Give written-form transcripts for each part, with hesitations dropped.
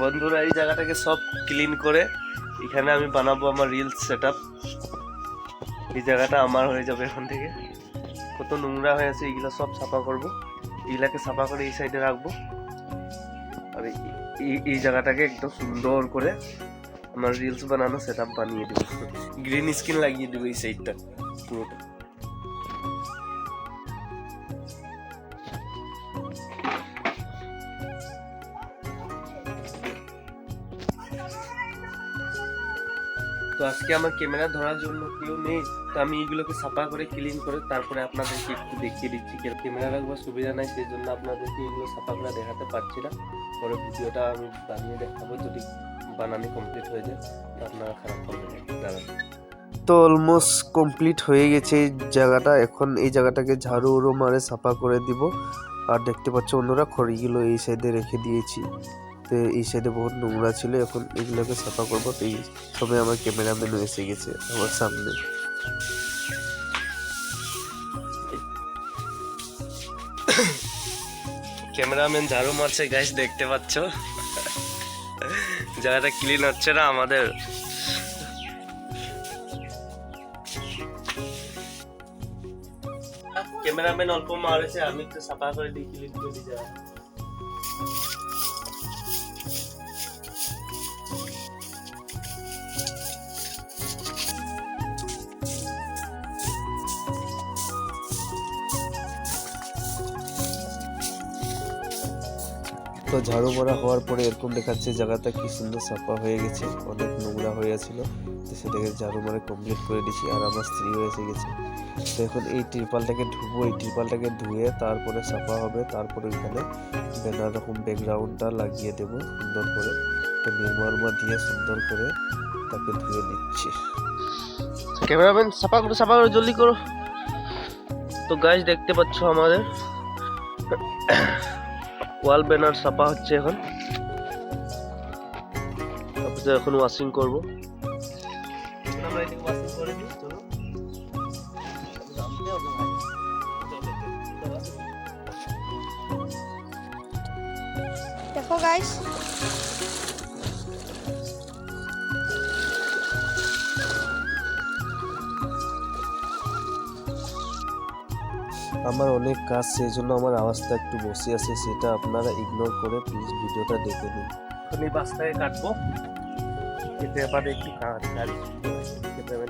বন্ধুরা এই জায়গাটাকে সব ক্লিন করে এখানে আমি বানাবো আমার রিলস সেটআপ। এই জায়গাটা আমার হয়ে যাবে এখন থেকে। কত নোংরা হয়ে আছে এগুলো সব সাফা করব, এগুলাকে সাফা করে এই সাইডে রাখবো, আর এই জায়গাটাকে একদম সুন্দর করে আমার রিলস বানানো সেটআপ বানিয়ে দেবো। গ্রিন স্ক্রিন লাগিয়ে দেবো এই সাইডটা পুরোটা। তো আজকে আমার ক্যামেরা ধরার জন্য কেউ নেই, তো আমি এইগুলোকে সাফা করে ক্লিন করে তারপরে আপনাদেরকে একটু দেখিয়ে দিচ্ছি। ক্যামেরা রাখবার সুবিধা নাই, সেই জন্য আপনাদেরকে এগুলো সাফা করে দেখাতে পারছি না। পরে ভিডিওটা আমি বানিয়ে দেখাবো, যদি বানানো কমপ্লিট হয়ে যায় তো আপনারা খারাপ করবেন না। দাঁড়ান, তো অলমোস্ট কমপ্লিট হয়ে গেছে এই জায়গাটা। এখন এই জায়গাটাকে ঝাড়ু উড়ো মারে সাফা করে দিব। আর দেখতে পাচ্ছ অন্যরা খড়িগুলো এই সাইডে রেখে দিয়েছি, তো এই সাইডে বহুত নোংরা ছিল, এখন এগুলোকে সাফা করবো। তো এই সময় আমার ক্যামেরাম্যানও এসে গেছে আমার সামনে। ক্যামেরাম্যান ঝাড়ু মারছে গাইস, দেখতে পাচ্ছ জায়গাটা ক্লিন হচ্ছে না আমাদের। ক্যামেরাম্যান অল্প মারেছে, আমি একটু সাফা করে দিই, ক্লিন করে দিই জায়গা। তো ঝাড়ু মারা হওয়ার পরে এরকম দেখাচ্ছে জায়গাটা কি সুন্দর সাফা হয়ে গেছে, অনেক নোংরা হয়ে ছিল। তো সেটাকে ঝাড়ু মারা কমপ্লিট করে দিচ্ছি, আর আমার স্ত্রীও এসে গেছে। তো এখন এই ত্রিপালটাকে ধুবো, এই ত্রিপালটাকে ধুয়ে তারপরে সাফা হবে। তারপরে ওইখানে ব্যানার রকম ব্যাকগ্রাউন্ডটা লাগিয়ে দেবো সুন্দর করে। তো নির্মা দিয়ে সুন্দর করে তাকে ধুয়ে দিচ্ছি। ক্যামেরাম্যান সাফা করো জলদি করো। তো গাইস দেখতে পাচ্ছ আমাদের ওয়াল ব্যানার সাফা হচ্ছে এখন। তারপরে এখন ওয়াশিং করবো। আমরা এটাকে ওয়াশিং করে দিই, চলো। দেখো গাইস, আমার অনেক কাজ, সেই জন্য আমার আওয়াজটা একটু বসে আছে, সেটা আপনারা ইগনোর করে প্লিজ ভিডিওটা দেখে নিন। এখন এই বাসটাকে কাটবো, এতে আবার একটু কাজ খেতে হবে।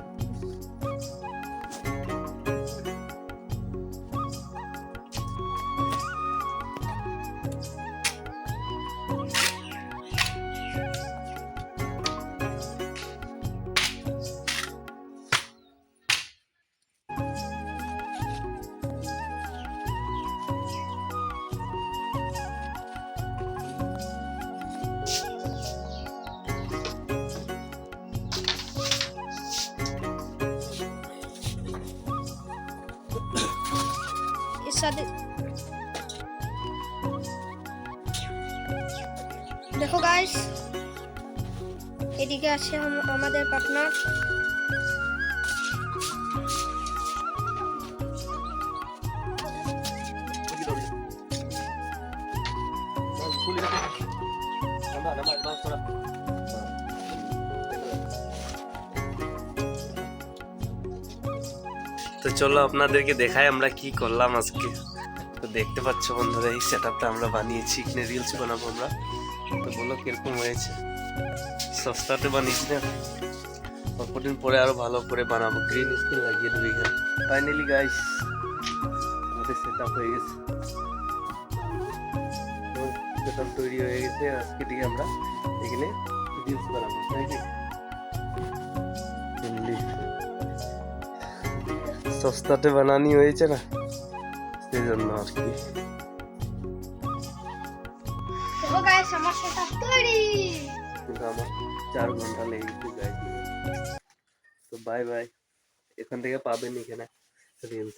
এর সাথে দেখো গাইস, এদিকে আছে আমাদের পার্টনার। তো চলো আপনাদেরকে দেখাই আমরা কি করলাম আজকে। তো দেখতে পাচ্ছ বন্ধুরা, এই সেটআপটা আমরা বানিয়েছি, এখানে রিলস বানাবো আমরা। তো বলো কিরকম হয়েছে, সস্তাতে বানিয়েছি না, অল্পদিন পরে আরো ভালো করে বানাবো, গ্রিন স্ক্রিন লাগিয়ে দেবো এখানে। ফাইনালি গাইস আমাদের সেটআপ হয়ে গেছে, সেটআপ তৈরি হয়ে গেছে। আজকে থেকে আমরা এখানে রিলস বানাবো, তাই কি? সস্তাতে বানানি হয়েছে না, সেই জন্য আর কি। দেখো গাইস, আমার সেটআপ তৈরি। কিন্তু আমার 4 ঘন্টা লেগেছে গাইস। তো বাই বাই, এখান থেকে পাবেন এখানে রিলস।